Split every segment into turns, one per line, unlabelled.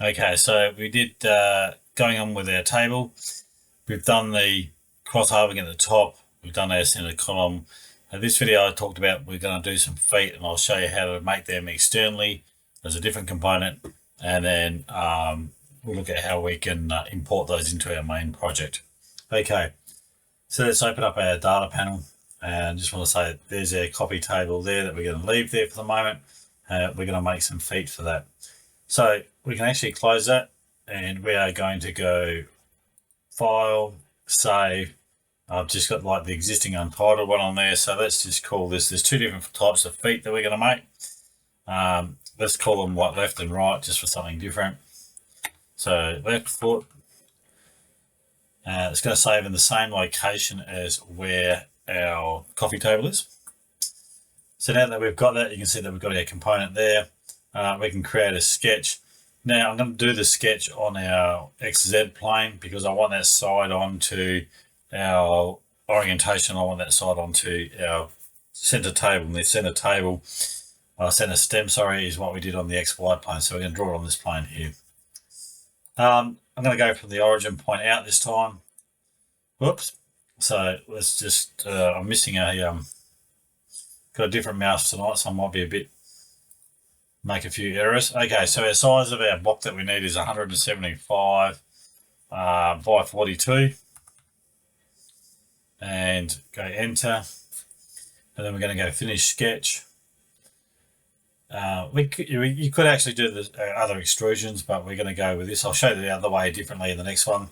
Okay, so we did going on with our table. We've done the cross-halving at the top. We've done our center column. In this video I talked about we're going to do some feet, and I'll show you how to make them externally as a different component, and then we'll look at how we can import those into our main project. Okay, so let's open up our data panel, and just want to say there's our copy table there that we're going to leave there for the moment. We're going to make some feet for that. So we can actually close that, and we are going to go File, Save. I've just got like the existing untitled one on there, so let's just call this, there's two different types of feet that we're going to make. Let's call them like left and right, just for something different. So left foot, it's going to save in the same location as where our coffee table is. So now that we've got that, you can see that we've got our component there. We can create a sketch. Now I'm going to do the sketch on our XZ plane because I want that side onto our orientation. I want that side onto our center table. And the center table, center stem, sorry, is what we did on the XY plane. So we're going to draw it on this plane here. I'm going to go from the origin point out this time. Whoops. So let's just, I'm missing a, got a different mouse tonight, so I might be a bit, make a few errors. Okay, so our size of our block that we need is 175 by 42. And go enter. And then we're going to go finish sketch. You could actually do the other extrusions, but we're going to go with this. I'll show you the other way differently in the next one.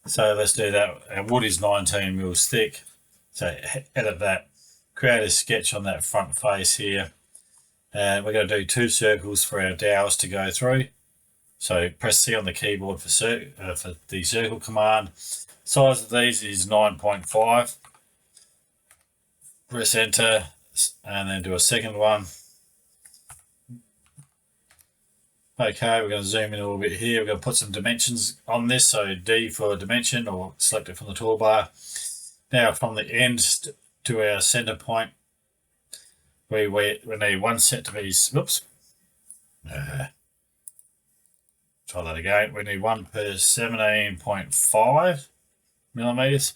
So let's do that. Our wood is 19 mils thick. So edit that. Create a sketch on that front face here. And we're going to do 2 circles for our dowels to go through. So press C on the keyboard for the circle command. Size of these is 9.5. Press enter and then do a second one. Okay, we're going to zoom in a little bit here. We're going to put some dimensions on this. So D for dimension, or select it from the toolbar. Now from the end to our center point, we need 1 set to be, oops. Try that again. We need 1 per 17.5 millimeters.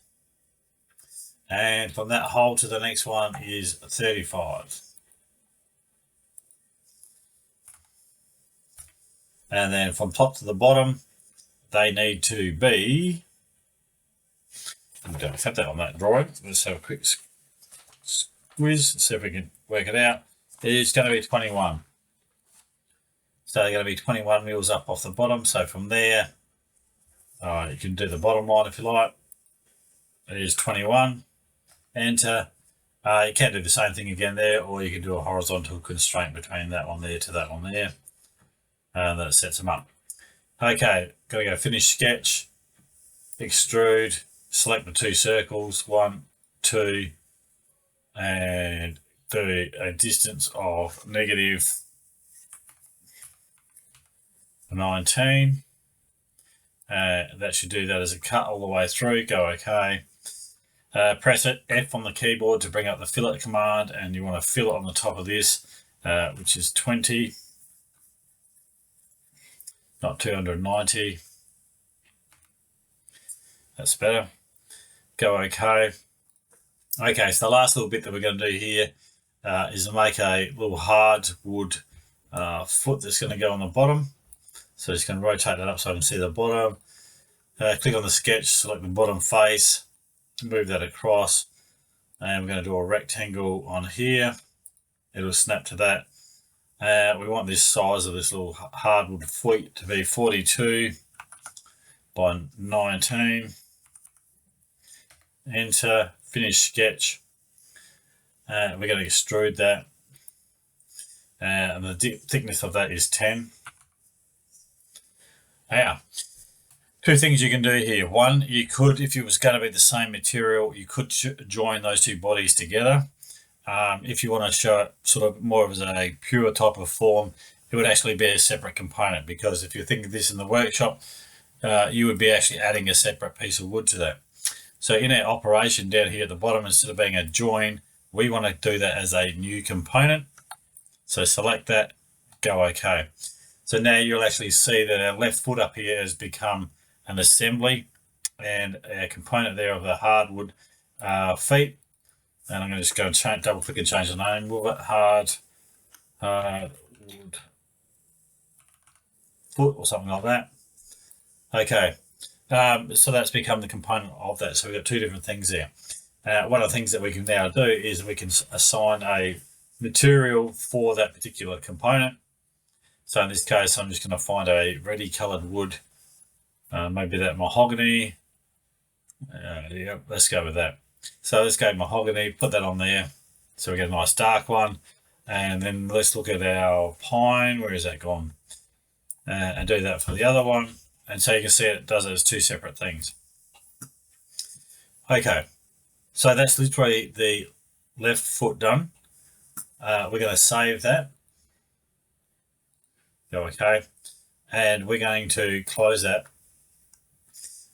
And from that hole to the next one is 35. And then from top to the bottom, they need to be, I'm going to have that on that drawing. Let's have a quick squeeze, see if we can work it out. It's going to be 21. So they're going to be 21 mils up off the bottom. So from there, you can do the bottom line if you like. It is 21. Enter. You can do the same thing again there, or you can do a horizontal constraint between that one there to that one there. And that sets them up. Okay, got to go finish sketch, extrude, select the 2 circles, 1, 2, and do a distance of negative 19. That should do that as a cut all the way through. Go OK. Press it, F on the keyboard to bring up the fillet command, and you want to fill it on the top of this, which is 20, not 290. That's better. Go OK. Okay, so the last little bit that we're going to do here is to make a little hardwood foot that's going to go on the bottom. So just going to rotate that up so I can see the bottom. Click on the sketch, select the bottom face, move that across, and we're going to do a rectangle on here. It'll snap to that. We want this size of this little hardwood foot to be 42 by 19. Enter, finish sketch. We're going to extrude that. And the thickness of that is 10. Now, 2 things you can do here. One, you could, if it was going to be the same material, you could join those 2 bodies together. If you want to show it sort of more as a pure type of form, it would actually be a separate component, because if you think of this in the workshop, you would be actually adding a separate piece of wood to that. So in our operation down here at the bottom, instead of being a join, we want to do that as a new component. So select that, go OK. So now you'll actually see that our left foot up here has become an assembly, and our component there of the hardwood feet. And I'm going to just go and double click and change the name of it, hardwood foot or something like that. Okay, so that's become the component of that. So we've got two different things there. One of the things that we can now do is we can assign a material for that particular component. So in this case, I'm just going to find a ready coloured wood, maybe that mahogany. Yeah, let's go with that. So let's go mahogany, put that on there. So we get a nice dark one. And then let's look at our pine. Where is that gone? And do that for the other one. And so you can see it does it as two separate things. Okay, so that's literally the left foot done. We're going to save that. Go okay. And we're going to close that.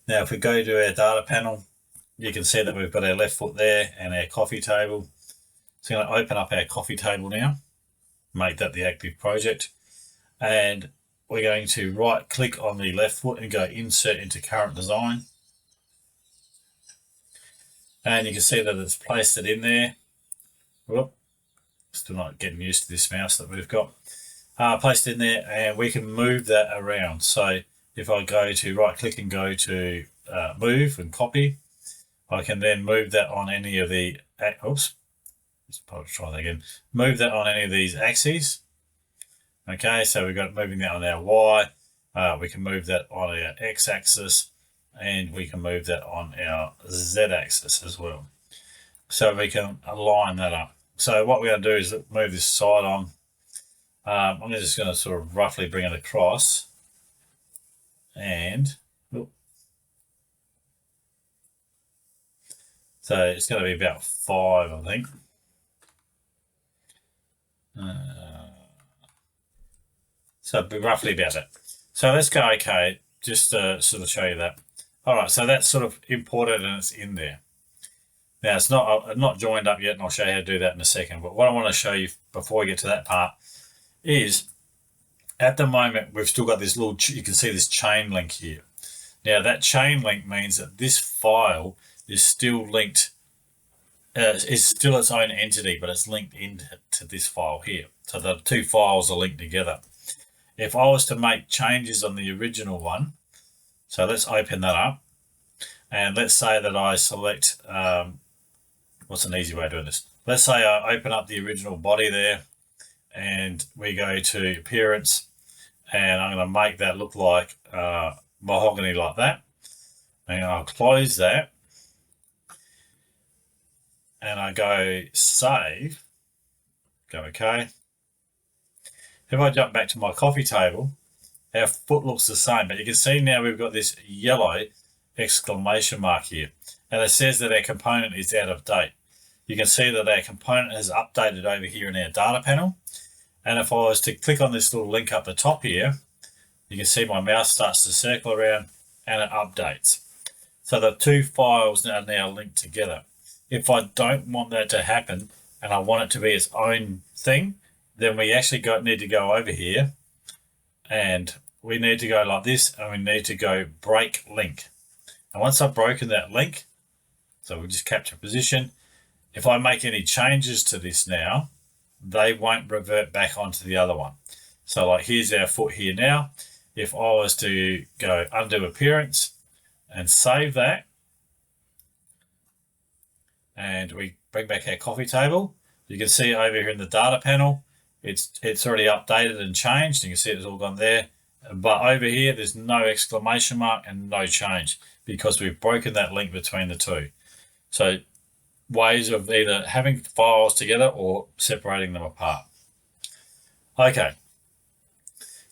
Now, if we go to our data panel, you can see that we've got our left foot there and our coffee table. So I'm going to open up our coffee table now, make that the active project. And we're going to right click on the left foot and go insert into current design. And you can see that it's placed it in there. Whoop, still not getting used to this mouse that we've got. Placed in there, and we can move that around. So if I go to right click and go to move and copy, I can then move that on any of the, oops, let's try that again. Move that on any of these axes. Okay, so we've got moving that on our Y. We can move that on our X axis, and we can move that on our Z axis as well. So we can align that up. So what we're going to do is move this side on. I'm just going to sort of roughly bring it across, and so it's going to be about 5, I think. So roughly about that. So let's go okay, just to sort of show you that. All right, so that's sort of imported and it's in there. Now it's not joined up yet, and I'll show you how to do that in a second. But what I want to show you before we get to that part is, at the moment we've still got this little, you can see this chain link here. Now that chain link means that this file is still linked, is still its own entity, but it's linked into this file here. So the two files are linked together. If I was to make changes on the original one, so let's open that up, and let's say that I select, what's an easy way of doing this? Let's say I open up the original body there, and we go to appearance, and I'm going to make that look like mahogany like that. And I'll close that, and I go save, go okay. If I jump back to my coffee table, our foot looks the same, but you can see now we've got this yellow exclamation mark here, and it says that our component is out of date. You can see that our component has updated over here in our data panel. And if I was to click on this little link up the top here, you can see my mouse starts to circle around and it updates. So the two files are now linked together. If I don't want that to happen and I want it to be its own thing, then we actually need to go over here, and we need to go like this, and we need to go break link. And once I've broken that link, so we'll just capture position. If I make any changes to this now, they won't revert back onto the other one. So like here's our foot here now. If I was to go undo appearance and save that, and we bring back our coffee table, you can see over here in the data panel, it's already updated and changed. You can see it's all gone there. But over here, there's no exclamation mark and no change because we've broken that link between the two. So ways of either having files together or separating them apart. Okay,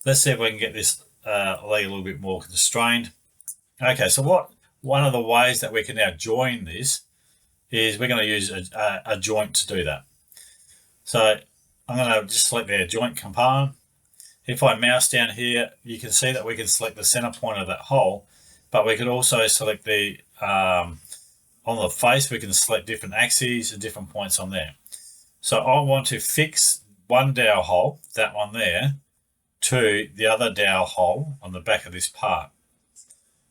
let's see if we can get this leg a little bit more constrained. Okay, so one of the ways that we can now join this is we're going to use a joint to do that. So I'm going to just select our joint component. If I mouse down here, you can see that we can select the center point of that hole, but we could also select the on the face, we can select different axes and different points on there. So I want to fix one dowel hole, that one there, to the other dowel hole on the back of this part,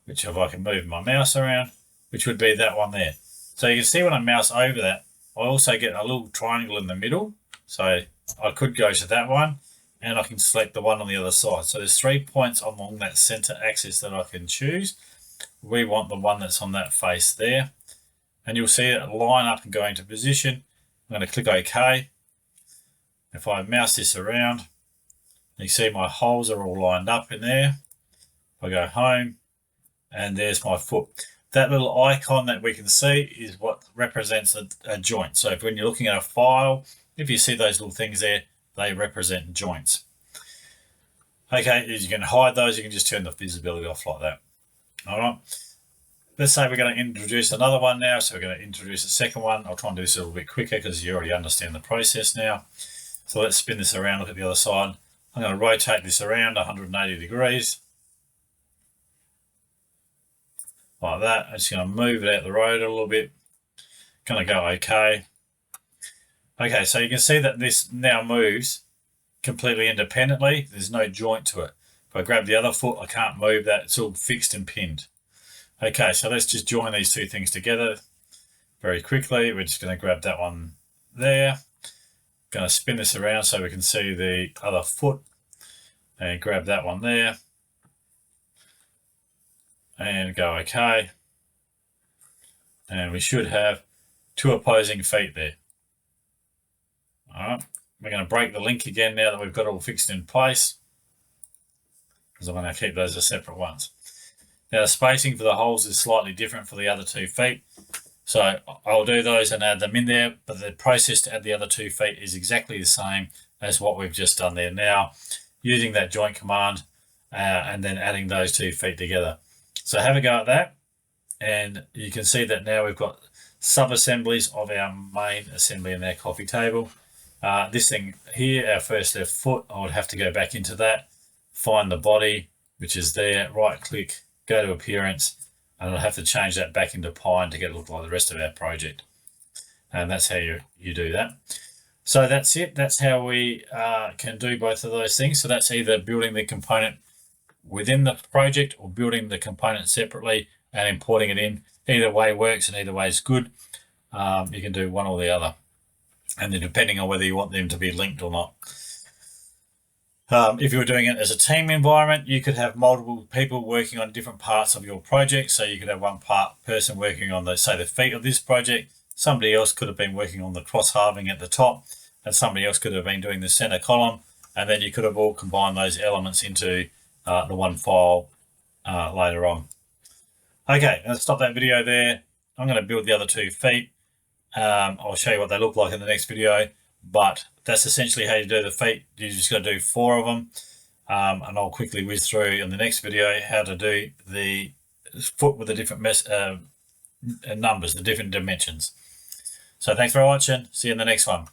which if I can move my mouse around, which would be that one there. So you can see when I mouse over that, I also get a little triangle in the middle. So I could go to that one and I can select the one on the other side. So there's 3 points along that center axis that I can choose. We want the one that's on that face there. And you'll see it line up and go into position. I'm going to click OK. If I mouse this around, you see my holes are all lined up in there. If I go home, and there's my foot. That little icon that we can see is what represents a joint. So if when you're looking at a file, if you see those little things there, they represent joints. Okay, you can hide those. You can just turn the visibility off like that. All right. Let's say we're going to introduce another one now. So we're going to introduce a second one. I'll try and do this a little bit quicker because you already understand the process now. So let's spin this around, look at the other side. I'm going to rotate this around 180 degrees. Like that. I'm just going to move it out the road a little bit. Going to go OK. Okay, so you can see that this now moves completely independently. There's no joint to it. If I grab the other foot, I can't move that. It's all fixed and pinned. Okay, so let's just join these two things together very quickly. We're just going to grab that one there. Going to spin this around so we can see the other foot and grab that one there and go OK. And we should have two opposing feet there. All right, we're going to break the link again now that we've got it all fixed in place, because I'm going to keep those as separate ones. Now the spacing for the holes is slightly different for the other 2 feet. So I'll do those and add them in there, but the process to add the other 2 feet is exactly the same as what we've just done there now, using that joint command and then adding those 2 feet together. So have a go at that, and you can see that now we've got sub-assemblies of our main assembly in our coffee table. This thing here, our first left foot, I would have to go back into that, find the body, which is there, right click, go to appearance, and I'll have to change that back into pine to get it look like the rest of our project. And that's how you do that. So that's it. That's how we can do both of those things. So that's either building the component within the project or building the component separately and importing it in. Either way works and either way is good. You can do one or the other. And then depending on whether you want them to be linked or not. If you were doing it as a team environment, you could have multiple people working on different parts of your project. So you could have one person working on the feet of this project. Somebody else could have been working on the cross halving at the top, and somebody else could have been doing the center column. And then you could have all combined those elements into the one file later on. Okay, let's stop that video there. I'm going to build the other 2 feet. I'll show you what they look like in the next video, but that's essentially how you do the feet. You just got to do 4 of them, and I'll quickly whiz through in the next video how to do the foot with the different numbers, the different dimensions. So thanks for watching. See you in the next one.